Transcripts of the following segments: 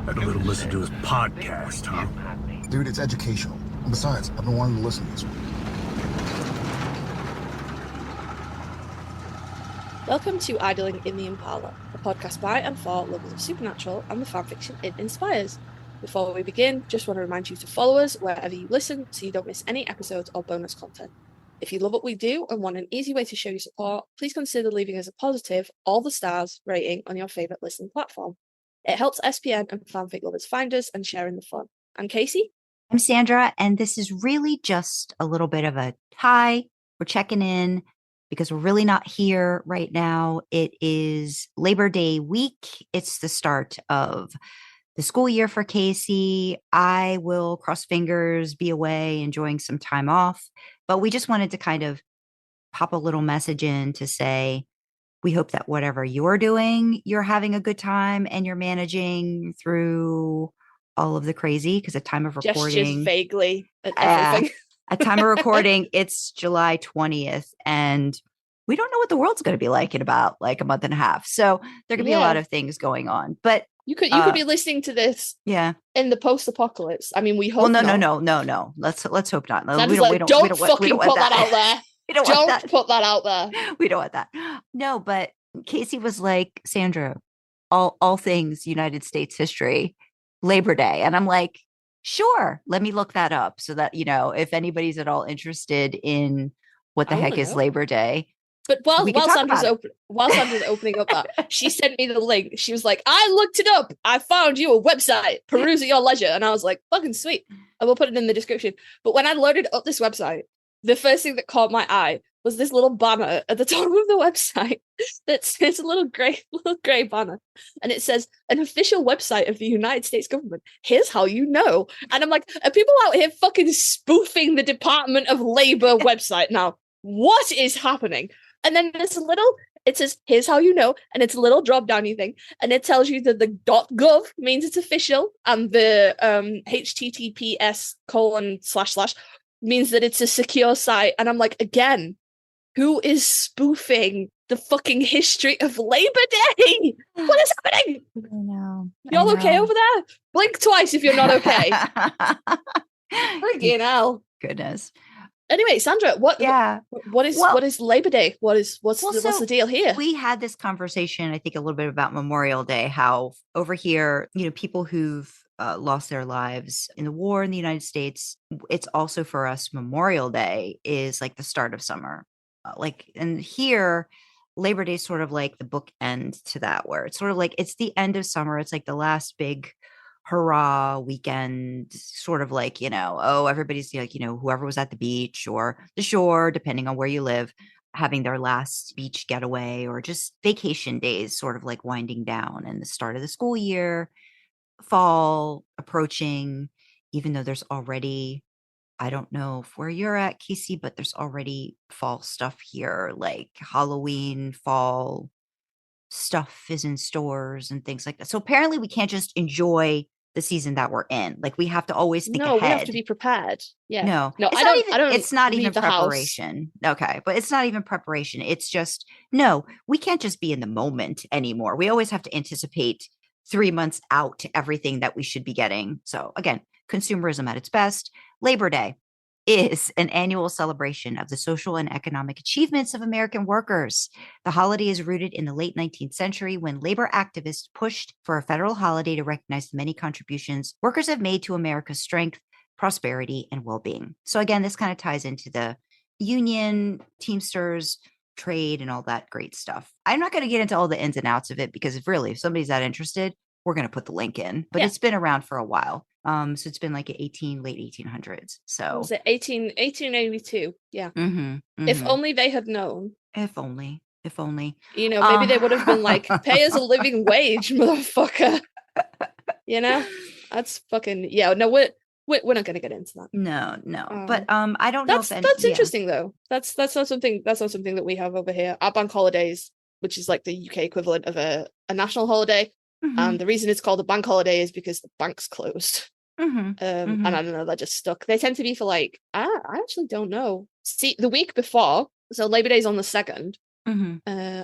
Had a little listen to his podcast, huh? Dude, it's educational. And besides, I've been wanting to listen to this one. Welcome to Idling in the Impala, a podcast by and for lovers of supernatural and the fanfiction it inspires. Before we begin, just want to remind you to follow us wherever you listen so you don't miss any episodes or bonus content. If you love what we do and want an easy way to show your support, please consider leaving us a positive, all the stars rating on your favourite listening platform. It helps SPN and fanfic lovers find us and share in the fun. I'm Kasey. I'm Sandra, and this is really just a little bit of a hi. We're checking in because we're really not here right now. It is Labor Day week. It's the start of the school year for Kasey. I will cross fingers, be away, enjoying some time off. But we just wanted to kind of pop a little message in to say, we hope that whatever you're doing, you're having a good time and you're managing through all of the crazy, because at time of recording, Gestures vaguely at everything. at time of recording, it's July 20th, and we don't know what the world's going to be like in about like a month and a half. So there could be a lot of things going on. But you could be listening to this in the post-apocalypse. I mean, we hope not. No. Let's hope not. Don't fucking put that out there. Don't put that out there. We don't want that. No, but Kasey was like, Sandra, all things United States history, Labor Day. And I'm like, sure, let me look that up so that, if anybody's at all interested in what the heck is Labor Day. But while Sandra's opening up that, she sent me the link. She was like, I looked it up. I found you a website. Peruse at your leisure. And I was like, fucking sweet. I will put it in the description. But when I loaded up this website, the first thing that caught my eye was this little banner at the top of the website. It's a little grey banner. And it says, an official website of the United States government. Here's how you know. And I'm like, are people out here fucking spoofing the Department of Labor website now? What is happening? And then it says, here's how you know. And it's a little drop-downy thing. And it tells you that the .gov means it's official. And the https:// means that it's a secure site. And I'm like, again, who is spoofing the fucking history of Labor Day? What is happening? I know. Y'all okay over there? Blink twice if you're not okay. Friggin' hell. Goodness. Anyway, Sandra, what is Labor Day? What's the deal here? We had this conversation, I think, a little bit about Memorial Day, how over here, people who've lost their lives in the war in the United States, it's also for us, Memorial Day is like the start of summer. And here, Labor Day is sort of like the bookend to that, where it's sort of like it's the end of summer. It's like the last big hurrah weekend, sort of like, everybody's like, whoever was at the beach or the shore, depending on where you live, having their last beach getaway or just vacation days, sort of like winding down, and the start of the school year, fall approaching, even though there's already, I don't know where you're at, Kasey, but there's already fall stuff here, like Halloween, fall stuff is in stores and things like that. So apparently we can't just enjoy the season that we're in. Like, we have to always think ahead. We have to be prepared. Yeah. No, it's not even preparation. Okay. But it's not even preparation. It's just, no, we can't just be in the moment anymore. We always have to anticipate 3 months out to everything that we should be getting. So again, consumerism at its best. Labor Day is an annual celebration of the social and economic achievements of American workers. The holiday is rooted in the late 19th century when labor activists pushed for a federal holiday to recognize the many contributions workers have made to America's strength, prosperity, and well-being. So again, this kind of ties into the union, Teamsters, trade, and all that great stuff. I'm not going to get into all the ins and outs of it because if somebody's that interested, we're going to put the link in. But it's been around for a while. So it's been like late 1800s. So was it 1882? Yeah. Mm-hmm. If only they had known. If only. Maybe they would have been like, pay us a living wage, motherfucker. That's fucking no. We're not going to get into that. No. But I don't know. That's interesting though. That's not something that we have over here. Our bank holidays, which is like the UK equivalent of a national holiday. Mm-hmm. The reason it's called a bank holiday is because the bank's closed. Mm-hmm. And I don't know, they're just stuck. They tend to be for like, I actually don't know. See, the week before, so Labor Day's on the 2nd, mm-hmm.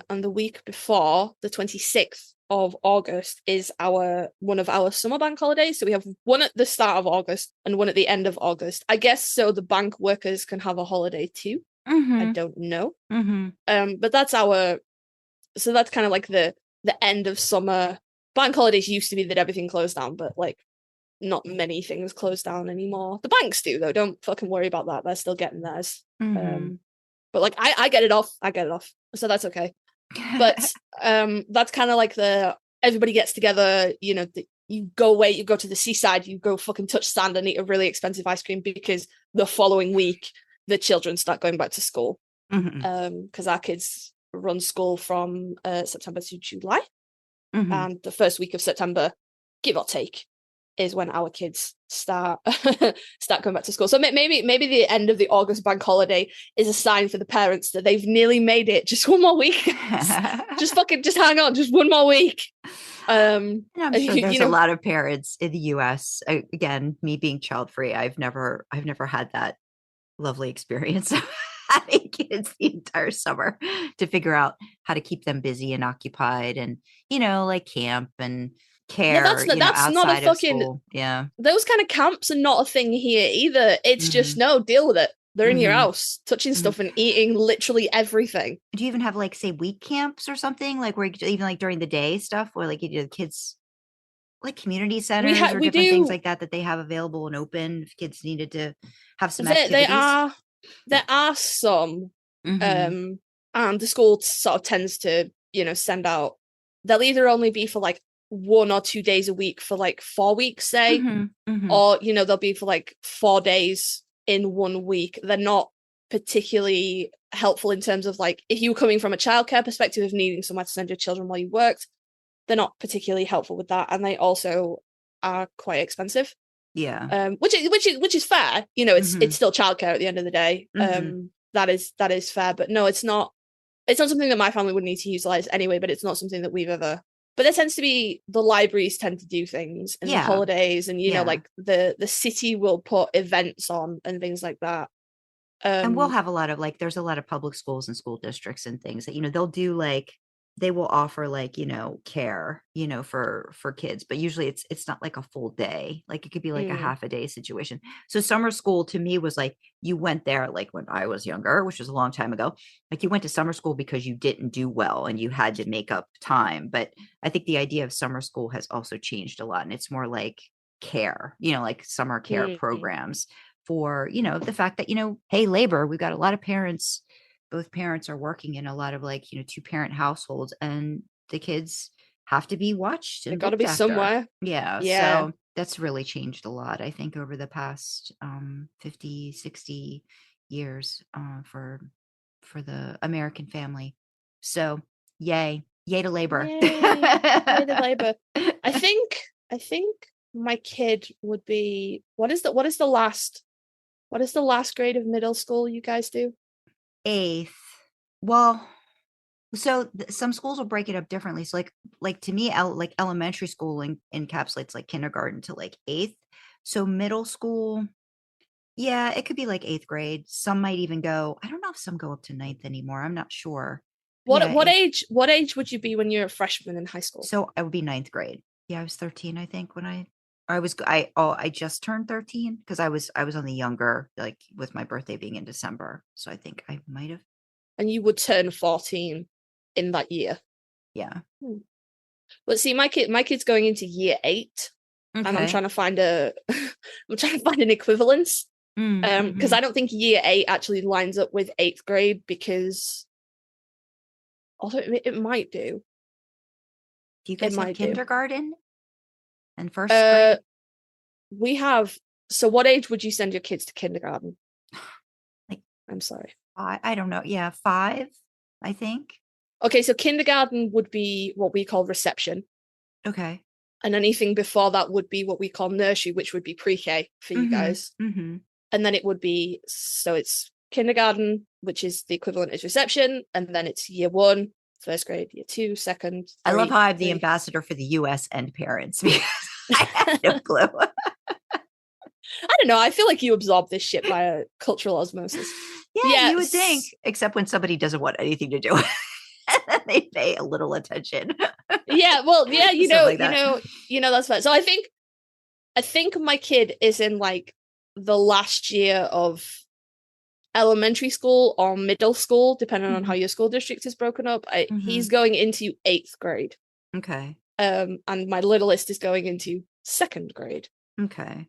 And the week before, the 26th, of August is one of our summer bank holidays. So we have one at the start of August and one at the end of August. I guess so the bank workers can have a holiday too. I don't know. But that's that's kind of like the end of summer. Bank holidays used to be that everything closed down, but like not many things closed down anymore. The banks do though. Don't fucking worry about that. They're still getting theirs. But like I get it off. So that's okay. But that's kind of like everybody gets together, you go away, you go to the seaside, you go fucking touch sand and eat a really expensive ice cream because the following week the children start going back to school. Because our kids run school from September to July. And the first week of September, give or take, is when our kids start going back to school. So maybe the end of the August bank holiday is a sign for the parents that they've nearly made it. Just one more week. just hang on, just one more week. And I'm sure there's a lot of parents in the US. Again, me being child free, I've never had that lovely experience of having kids the entire summer to figure out how to keep them busy and occupied, and like camp and care. That's not a fucking school. Yeah, those kind of camps are not a thing here either. It's just no, deal with it. They're in your house touching stuff and eating literally everything. Do you even have like say week camps or something, like where you, even like during the day stuff, or like you do the kids like community centers or different things like that they have available and open if kids needed to have some activities? There are some, and the school sort of tends to, send out. They'll either only be for like 1 or 2 days a week for like 4 weeks, say, or they'll be for like 4 days in 1 week. They're not particularly helpful in terms of like if you were coming from a childcare perspective of needing somewhere to send your children while you worked. They're not particularly helpful with that, and they also are quite expensive. Yeah. Which is fair. It's still childcare at the end of the day. That is fair, but no, it's not something that my family would need to utilize anyway, but it's not something that we've ever. But there tends to be, the libraries tend to do things in the holidays, and like the city will put events on and things like that. And we'll have a lot of like, there's a lot of public schools and school districts and things that they'll do, like they will offer like care for kids, but usually it's not like a full day. Like it could be like a half a day situation. So summer school to me was like you went there, like when I was younger, which was a long time ago, like you went to summer school because you didn't do well and you had to make up time. But I think the idea of summer school has also changed a lot, and it's more like care, like summer care programs for the fact that hey, labor, we've got a lot of parents, both parents are working in a lot of like 2-parent households, and the kids have to be watched and they got to be after. somewhere. Yeah. So that's really changed a lot, I think, over the past 50, 60 years for the American family. So yay to labor. Yay to labor. I think my kid would be, what is the last grade of middle school you guys do? 8th. Well, so some schools will break it up differently. So like to me, like elementary school encapsulates like kindergarten to like 8th. So middle school, yeah, it could be like 8th grade. Some might even go, I don't know if some go up to 9th anymore. I'm not sure. What age would you be when you're a freshman in high school? So I would be 9th grade. Yeah, I was 13, I think, when I just turned 13 because I was on the younger, like with my birthday being in December. So I think I might have. And you would turn 14 in that year. Yeah. But see, my kid's going into year 8, and I'm trying to find an equivalence. Because I don't think year 8 actually lines up with 8th grade, because although it might do. Do you guys have kindergarten and first grade? We have. So what age would you send your kids to kindergarten? I'm sorry. I don't know. Yeah, 5, I think. Okay, so kindergarten would be what we call reception. Okay. And anything before that would be what we call nursery, which would be pre-K for you guys. And then it would be, so it's kindergarten, which is the equivalent is reception, and then it's year 1, first grade, year 2, second. 3, I love how I'm the ambassador for the US and parents, because I have no clue. I don't know. I feel like you absorb this shit by a cultural osmosis. Yeah, you would think, except when somebody doesn't want anything to do with it, and then they pay a little attention. Yeah, well, yeah, Stuff like that. That's fine. So I think my kid is in like the last year of elementary school or middle school, depending on how your school district is broken up. He's going into 8th grade. Okay. And my littlest is going into 2nd grade. Okay.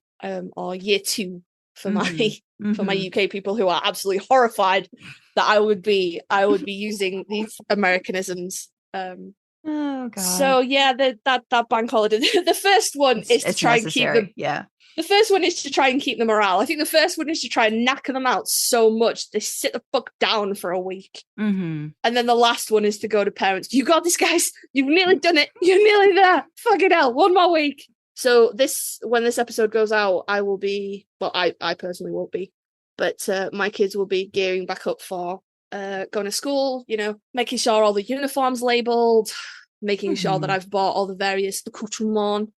Or year 2 for my for my UK people who are absolutely horrified that I would be using these Americanisms. Oh God. So yeah, that bank holiday. The first one is to try and keep them. Yeah. The first one is to try and keep the morale. I think the first one is to try and knock them out so much they sit the fuck down for a week. And then the last one is to go to parents. You got this, guys. You've nearly done it. You're nearly there. Fucking hell. One more week. So when this episode goes out, I will be, well, I personally won't be, but my kids will be gearing back up for going to school, making sure all the uniforms labeled, making sure that I've bought all the various accoutrements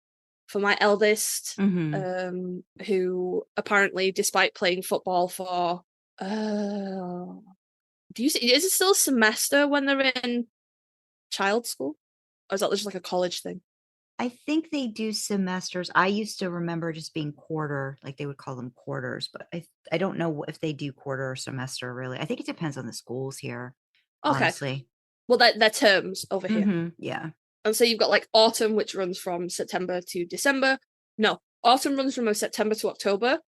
for my eldest, who apparently, despite playing football for, is it still a semester when they're in child school? Or is that just like a college thing? I think they do semesters. I used to remember just being quarter, like they would call them quarters, but I don't know if they do quarter or semester really. I think it depends on the schools here. Okay. Honestly. Well, they're terms over here. Yeah. And so you've got like autumn, which runs from September to December. No, autumn runs from September to October,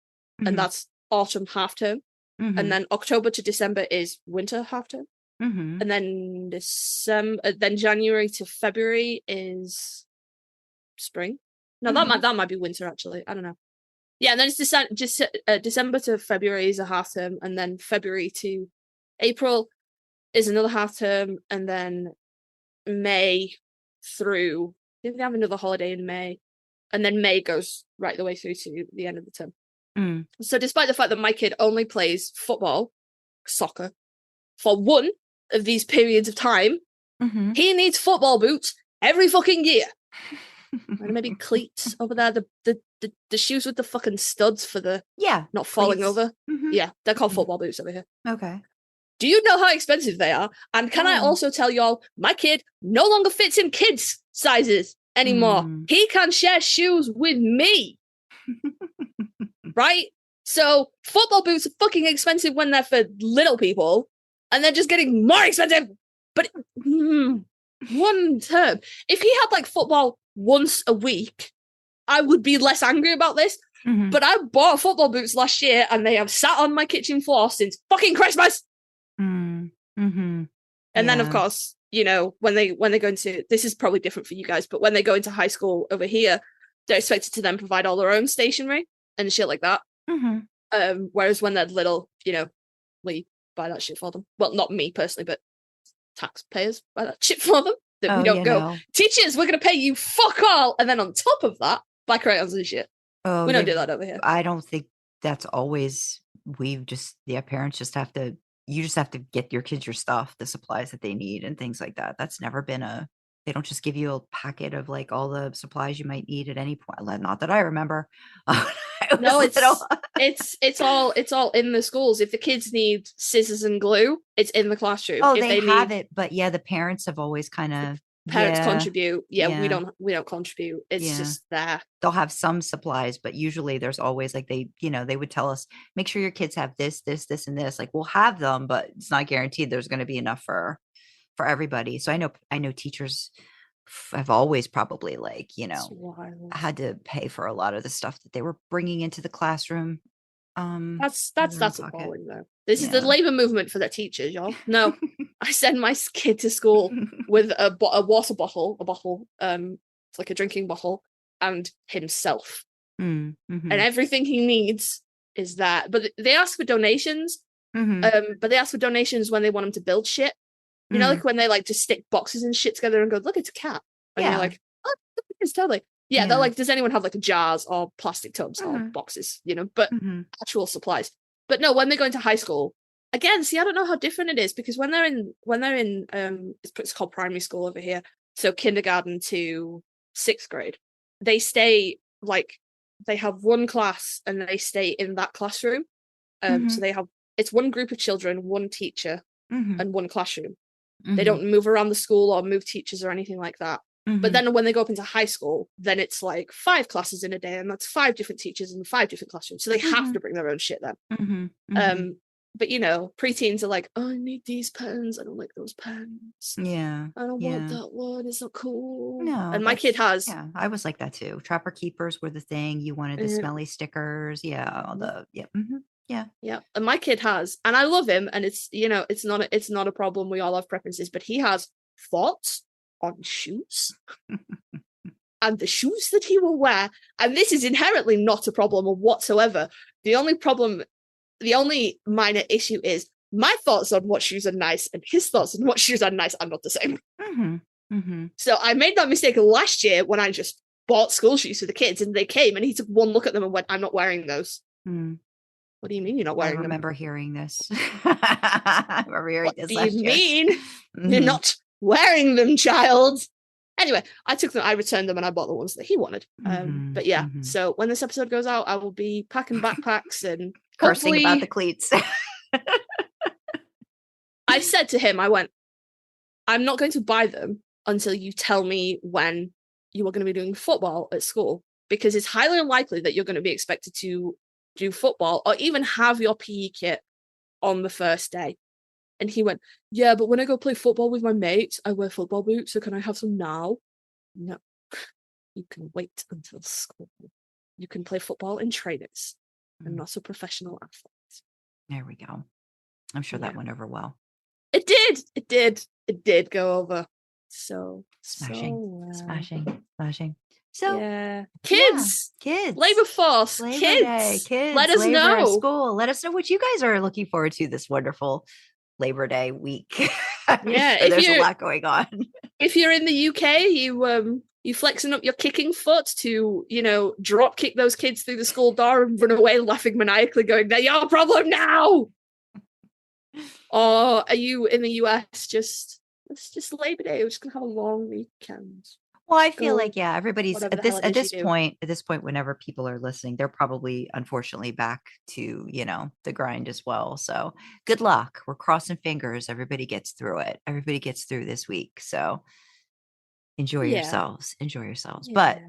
and that's autumn half term. And then October to December is winter half term. And then then January to February is spring. No, that might be winter actually. I don't know. Yeah, and then it's December to February is a half term, and then February to April is another half term, and then May through, they have another holiday in May, and then May goes right the way through to the end of the term. So despite the fact that my kid only plays football, soccer, for one of these periods of time, he needs football boots every fucking year. And maybe cleats over there, the shoes with the fucking studs for the not falling over. Yeah, they're called football boots over here. Okay. Do you know how expensive they are? And can I also tell y'all, my kid no longer fits in kids' sizes anymore. He can share shoes with me. Right? So football boots are fucking expensive when they're for little people, and they're just getting more expensive. But one term. If he had like football once a week, I would be less angry about this. But I bought football boots last year, and they have sat on my kitchen floor since fucking Christmas. And then, of course, when they go into, this is probably different for you guys, but when they go into high school over here, they're expected to then provide all their own stationery and shit like that. Whereas when they're little, we buy that shit for them. Well, not me personally, but taxpayers buy that shit for them. That we don't go, teachers, we're going to pay you fuck all. And then on top of that, buy crayons and shit. We don't do that over here. I don't think that's always, parents just have to, you just have to get your kids your stuff, the supplies that they need and things like that. That's never been they don't just give you a packet of like all the supplies you might need at any point. Not that I remember. No, it's all in the schools. If the kids need scissors and glue, it's in the classroom. Oh, if they have it, but the parents have always kind of contribute. Yeah, we don't contribute. It's just there. They'll have some supplies, but usually there's always like they would tell us, make sure your kids have this, and this. Like we'll have them, but it's not guaranteed there's going to be enough for everybody. So I know teachers have always probably had to pay for a lot of the stuff that they were bringing into the classroom. That's appalling though. This is the labor movement for the teachers, y'all. No, I send my kid to school with a water bottle, it's like a drinking bottle, and himself, and everything he needs is that. But they ask for donations, but they ask for donations when they want him to build shit. Like when they like just stick boxes and shit together and go, look, it's a cat, and you're like, oh, it's totally. Yeah, they're like, does anyone have like jars or plastic tubs or boxes, but actual supplies. But no, when they go into high school, again, see, I don't know how different it is, because when they're in it's called primary school over here, so kindergarten to 6th grade, they stay they have one class and they stay in that classroom. So it's one group of children, one teacher, and one classroom. They don't move around the school or move teachers or anything like that. But then when they go up into high school, then it's like 5 classes in a day, and that's 5 different teachers in 5 different classrooms. So they have to bring their own shit then. But preteens are like, oh, I need these pens. I don't like those pens. Yeah. I don't want that one. It's not cool. No. And my kid has. Yeah, I was like that too. Trapper keepers were the thing. You wanted the smelly stickers. Yeah. All the Yeah. And my kid has, and I love him, and it's it's not a problem. We all have preferences, but he has thoughts on shoes. And the shoes that he will wear, and this is inherently not a problem whatsoever. The only minor issue is my thoughts on what shoes are nice and his thoughts on what shoes are nice are not the same. So I made that mistake last year when I just bought school shoes for the kids, and they came and he took one look at them and went, I'm not wearing those. What do you mean you're not wearing them? I remember hearing this. I remember hearing this last year. What do you mean you're not wearing them, child? Anyway, I took them, I returned them, and I bought the ones that he wanted. But yeah, so when this episode goes out, I will be packing backpacks and cursing about the cleats. I said to him, I went, I'm not going to buy them until you tell me when you are going to be doing football at school, because it's highly unlikely that you're going to be expected to do football or even have your PE kit on the first day. And he went, yeah, but when I go play football with my mates, I wear football boots, so can I have some now? No, you can wait until school. You can play football in trainers and not a professional athlete. There we go. I'm sure that went over well. It did go over. So smashing. So kids, labor force, Labor kids, Day, kids, let us know. School, let us know what you guys are looking forward to this wonderful Labor Day week. Yeah, there's a lot going on. If you're in the UK, you flexing up your kicking foot to drop kick those kids through the school door and run away laughing maniacally, going, "They're your problem now." Or are you in the US it's just Labor Day? We're just gonna have a long weekend. Well, I feel like everybody's at this point, whenever people are listening, they're probably unfortunately back to, the grind as well. So good luck. We're crossing fingers. Everybody gets through it. Everybody gets through this week. So enjoy yourselves. Yeah. But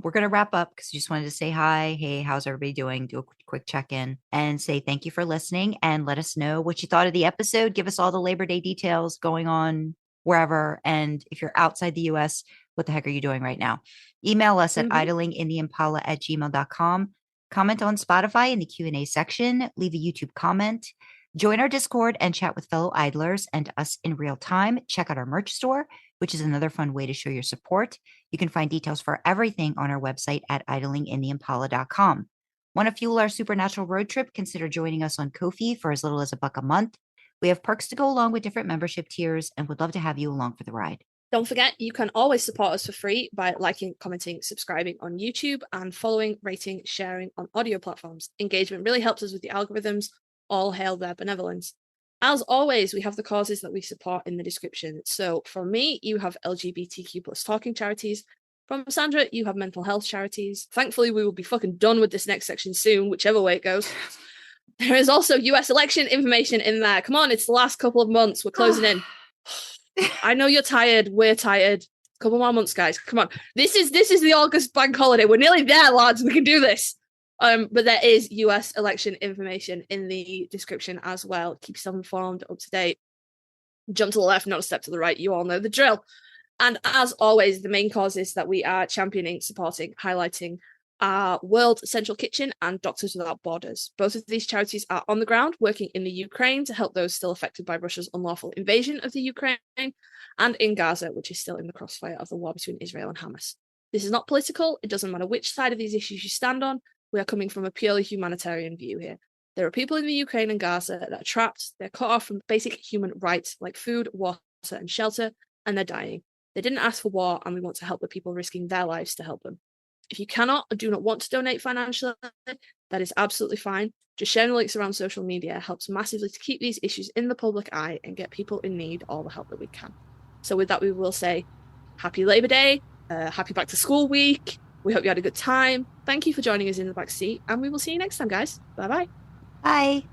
we're going to wrap up because I just wanted to say hi. Hey, how's everybody doing? Do a quick check-in and say thank you for listening, and let us know what you thought of the episode. Give us all the Labor Day details going on wherever. And if you're outside the US, what the heck are you doing right now? Email us at idlingintheimpala@gmail.com. Comment on Spotify in the Q&A section. Leave a YouTube comment. Join our Discord and chat with fellow idlers and us in real time. Check out our merch store, which is another fun way to show your support. You can find details for everything on our website at idlingintheimpala.com. Want to fuel our supernatural road trip? Consider joining us on Ko-fi for as little as $1 a month. We have perks to go along with different membership tiers and would love to have you along for the ride. Don't forget, you can always support us for free by liking, commenting, subscribing on YouTube, and following, rating, sharing on audio platforms. Engagement really helps us with the algorithms. All hail their benevolence. As always, we have the causes that we support in the description. So from me, you have LGBTQ plus talking charities. From Sandra, you have mental health charities. Thankfully, we will be fucking done with this next section soon, whichever way it goes. There is also US election information in there. Come on, it's the last couple of months. We're closing in. I know you're tired. We're tired. Couple more months, guys. Come on. This is the August bank holiday. We're nearly there, lads. We can do this. But there is US election information in the description as well. Keep yourself informed, up to date. Jump to the left, not a step to the right. You all know the drill. And as always, the main causes that we are championing, supporting, highlighting are World Central Kitchen and Doctors Without Borders. Both of these charities are on the ground working in the Ukraine to help those still affected by Russia's unlawful invasion of the Ukraine, and in Gaza, which is still in the crossfire of the war between Israel and Hamas. This is not political. It doesn't matter which side of these issues you stand on. We are coming from a purely humanitarian view here. There are people in the Ukraine and Gaza that are trapped. They're cut off from basic human rights like food, water, and shelter, and they're dying. They didn't ask for war, and we want to help the people risking their lives to help them. If you cannot or do not want to donate financially, that is absolutely fine. Just sharing the links around social media helps massively to keep these issues in the public eye and get people in need all the help that we can. So with that, we will say happy Labor Day, happy back to school week. We hope you had a good time. Thank you for joining us in the back seat, and we will see you next time, guys. Bye-bye. Bye.